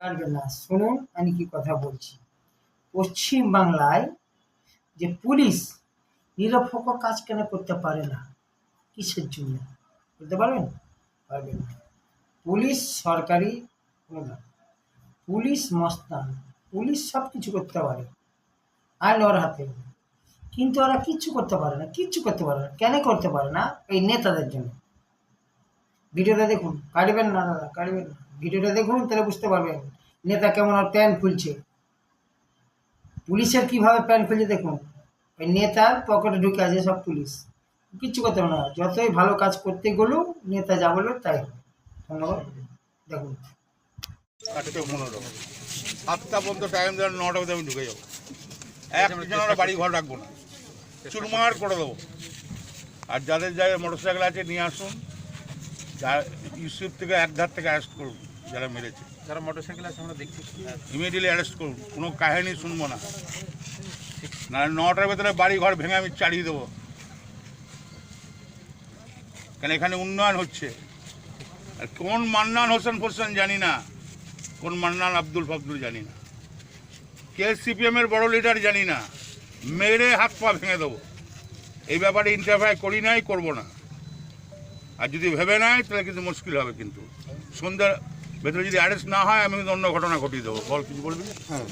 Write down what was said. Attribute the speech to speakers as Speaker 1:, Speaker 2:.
Speaker 1: পারবেন না। শুনুন আমি কি কথা বলছি। পশ্চিম বাংলায় যে পুলিশ নিরপেক্ষ কাজ কেন করতে পারে না? কিসের জন্য? বলতে পারবেন? পারবেন না। পুলিশ সরকারি প্রধান, পুলিশ মস্তান, পুলিশ সব কিছু করতে পারে, আইন ওর হাতে। কিন্তু ওরা কিচ্ছু করতে পারে না, কিচ্ছু করতে পারে না। কেন করতে পারে না? এই নেতাদের জন্য। ভিডিওটা দেখুন, কাটবেন না দাদা, কাটবেন না। ভিডিওটা দেখুন, তাহলে বুঝতে পারবেন নেতা কেমন আর প্যান্ট খুলছে। পুলিশের কিভাবে প্যান্ট খুলছে দেখুন। ওই নেতার পকেটে ঢুকে আছে সব পুলিশ, কিচ্ছু করতে পারে না। যতই ভালো কাজ করতে গেলেও নেতা যা বলবে তাই হবে। ধন্যবাদ। দেখুন
Speaker 2: 8:15 7টা পর্যন্ত টাইম দেন, 9টা পর্যন্ত আমি ঢুকে যাবো। একজন আমরা বাড়ি ঘর রাখবো না, চুরমার করে দেবো। আর যাদের যাদের মোটরসাইকেল আছে নিয়ে আসুন, ইউসুফ থেকে এক ধার থেকে অ্যারেস্ট করুন, যারা মেরেছে,
Speaker 3: যারা মোটরসাইকেল আছে আমরা দেখছি
Speaker 2: ইমিডিয়েটলি অ্যারেস্ট করুন। কোনো কাহিনী শুনবো না, না 9টার ভেতরে বাড়ি ঘর ভেঙে আমি চালিয়ে দেবো। কেন এখানে উন্নয়ন হচ্ছে। আর কোন মান্নান হোসেন ফোসেন জানি না, কোন মান্নান আব্দুল ফাবদুল জানি না, কে সিপিএমের বড় লিডার জানি না, মেরে হাত পা ভেঙে দেবো। এই ব্যাপারে ইন্টারফেয়ার করি নাই, করবো না। আর যদি ভেবে নেয় তাহলে কিন্তু মুশকিল হবে। কিন্তু সন্ধ্যার ভেতরে যদি অ্যারেস্ট না হয় আমি কিন্তু অন্য ঘটনা ঘটিয়ে দেবো। বল কিছু বলবি? হ্যাঁ।